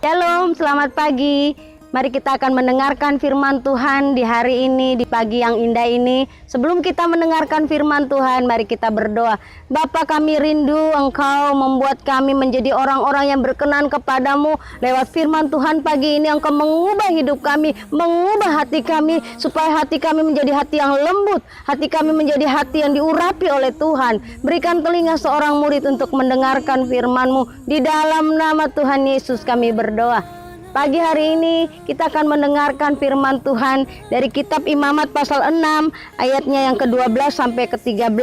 Shalom, selamat pagi. Mari kita akan mendengarkan firman Tuhan di hari ini, di pagi yang indah ini. Sebelum kita mendengarkan firman Tuhan, mari kita berdoa. Bapa, kami rindu Engkau membuat kami menjadi orang-orang yang berkenan kepadamu. Lewat firman Tuhan pagi ini Engkau mengubah hidup kami, mengubah hati kami, supaya hati kami menjadi hati yang lembut, hati kami menjadi hati yang diurapi oleh Tuhan. Berikan telinga seorang murid untuk mendengarkan firman-Mu. Di dalam nama Tuhan Yesus kami berdoa. Pagi hari ini kita akan mendengarkan firman Tuhan dari kitab Imamat pasal 6 ayatnya yang ke-12 sampai ke-13.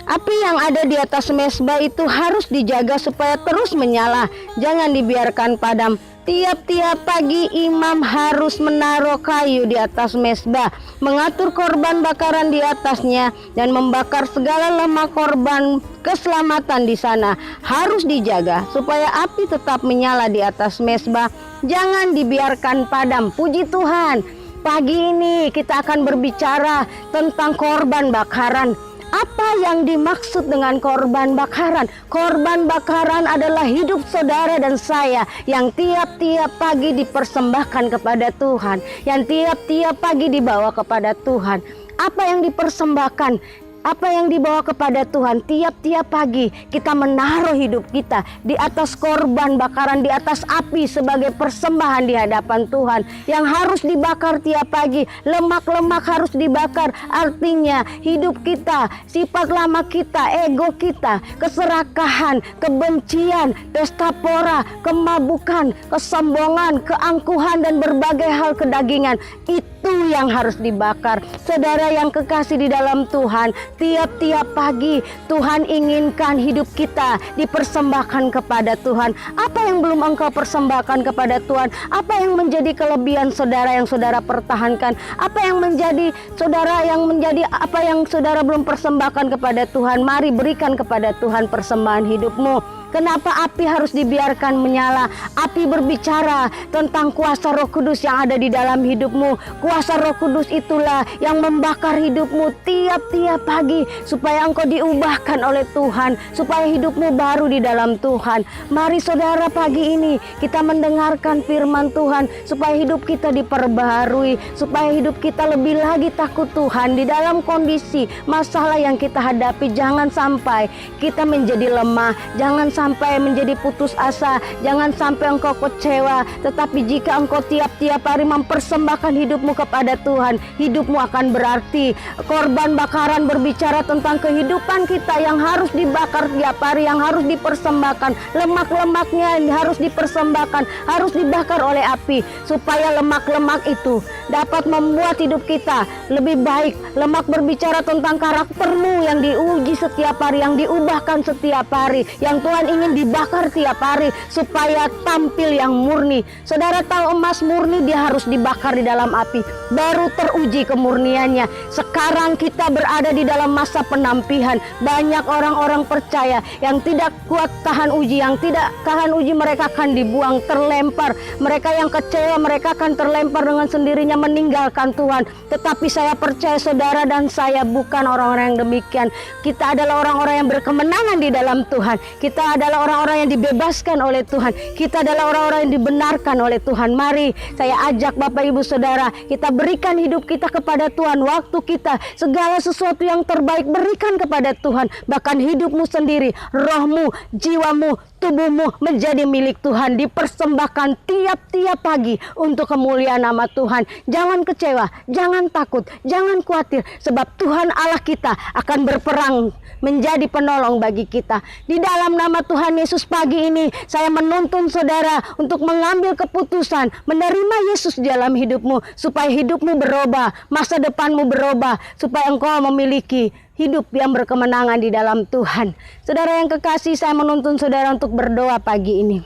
Api yang ada di atas mezbah itu harus dijaga supaya terus menyala, jangan dibiarkan padam. Tiap-tiap pagi imam harus menaruh kayu di atas mezbah, mengatur korban bakaran di atasnya, dan membakar segala lemak korban keselamatan di sana. Harus dijaga supaya api tetap menyala di atas mezbah, jangan dibiarkan padam. Puji Tuhan, pagi ini kita akan berbicara tentang korban bakaran. Apa yang dimaksud dengan korban bakaran? Korban bakaran adalah hidup saudara dan saya yang tiap-tiap pagi dipersembahkan kepada Tuhan, yang tiap-tiap pagi dibawa kepada Tuhan. Apa yang dipersembahkan? Apa yang dibawa kepada Tuhan? Tiap-tiap pagi kita menaruh hidup kita di atas korban bakaran, di atas api sebagai persembahan di hadapan Tuhan yang harus dibakar tiap pagi. Lemak-lemak harus dibakar, artinya hidup kita, sifat lama kita, ego kita, keserakahan, kebencian, pesta pora, kemabukan, kesombongan, keangkuhan, dan berbagai hal kedagingan. Itu yang harus dibakar. Saudara yang kekasih di dalam Tuhan, tiap-tiap pagi Tuhan inginkan hidup kita dipersembahkan kepada Tuhan. Apa yang belum engkau persembahkan kepada Tuhan? Apa yang menjadi kelebihan saudara yang saudara pertahankan? Apa yang menjadi apa yang saudara belum persembahkan kepada Tuhan? Mari berikan kepada Tuhan persembahan hidupmu. Kenapa api harus dibiarkan menyala? Api berbicara tentang kuasa Roh Kudus yang ada di dalam hidupmu. Kuasa Roh Kudus itulah yang membakar hidupmu tiap-tiap pagi supaya engkau diubahkan oleh Tuhan, supaya hidupmu baru di dalam Tuhan. Mari saudara, pagi ini kita mendengarkan firman Tuhan supaya hidup kita diperbaharui, supaya hidup kita lebih lagi takut Tuhan di dalam kondisi masalah yang kita hadapi. Jangan sampai kita menjadi lemah, jangan sampai menjadi putus asa, jangan sampai engkau kecewa. Tetapi jika engkau tiap-tiap hari mempersembahkan hidupmu kepada Tuhan, hidupmu akan berarti. Korban bakaran berbicara tentang kehidupan kita yang harus dibakar tiap hari, yang harus dipersembahkan. Lemak-lemaknya harus dipersembahkan, harus dibakar oleh api, supaya lemak-lemak itu dapat membuat hidup kita lebih baik. Lemak berbicara tentang karaktermu yang diuji setiap hari, yang diubahkan setiap hari, yang Tuhan ingin dibakar tiap hari supaya tampil yang murni. Saudara tahu emas murni dia harus dibakar di dalam api, baru teruji kemurniannya. Sekarang kita berada di dalam masa penampihan. Banyak orang-orang percaya yang tidak kuat tahan uji, yang tidak tahan uji mereka akan dibuang, terlempar. Mereka yang kecewa mereka akan terlempar dengan sendirinya meninggalkan Tuhan. Tetapi saya percaya saudara dan saya bukan orang-orang yang demikian. Kita adalah orang-orang yang berkemenangan di dalam Tuhan. Kita adalah orang-orang yang dibebaskan oleh Tuhan. Kita adalah orang-orang yang dibenarkan oleh Tuhan. Mari saya ajak Bapak Ibu Saudara, kita berikan hidup kita kepada Tuhan. Waktu kita, segala sesuatu yang terbaik berikan kepada Tuhan. Bahkan hidupmu sendiri, rohmu, jiwamu, tubuhmu menjadi milik Tuhan. Dipersembahkan tiap-tiap pagi untuk kemuliaan nama Tuhan. Jangan kecewa, jangan takut, jangan khawatir, sebab Tuhan Allah kita akan berperang menjadi penolong bagi kita. Di dalam nama Tuhan Yesus, pagi ini saya menuntun saudara untuk mengambil keputusan menerima Yesus di dalam hidupmu, supaya hidupmu berubah, masa depanmu berubah, supaya engkau memiliki hidup yang berkemenangan di dalam Tuhan. Saudara yang kekasih, saya menuntun saudara untuk berdoa pagi ini.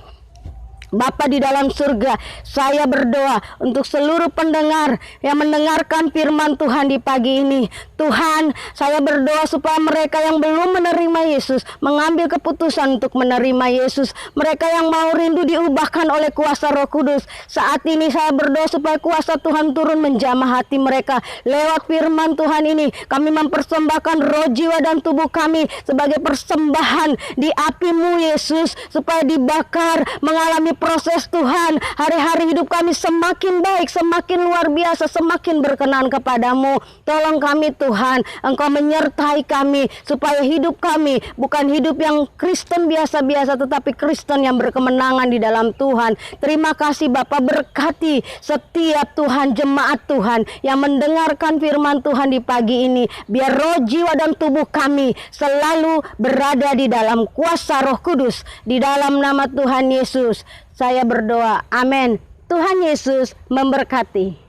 Bapa di dalam surga, saya berdoa untuk seluruh pendengar yang mendengarkan firman Tuhan di pagi ini. Tuhan, saya berdoa supaya mereka yang belum menerima Yesus mengambil keputusan untuk menerima Yesus. Mereka yang mau rindu diubahkan oleh kuasa Roh Kudus. Saat ini saya berdoa supaya kuasa Tuhan turun menjamah hati mereka. Lewat firman Tuhan ini, kami mempersembahkan roh, jiwa, dan tubuh kami sebagai persembahan di api-Mu Yesus, supaya dibakar, mengalami proses Tuhan, hari-hari hidup kami semakin baik, semakin luar biasa, semakin berkenan kepadamu. Tolong kami Tuhan, Engkau menyertai kami, supaya hidup kami bukan hidup yang Kristen biasa-biasa, tetapi Kristen yang berkemenangan di dalam Tuhan. Terima kasih Bapa, berkati setiap Tuhan jemaat Tuhan yang mendengarkan firman Tuhan di pagi ini. Biar roh, jiwa, dan tubuh kami selalu berada di dalam kuasa Roh Kudus. Di dalam nama Tuhan Yesus saya berdoa, amin. Tuhan Yesus memberkati.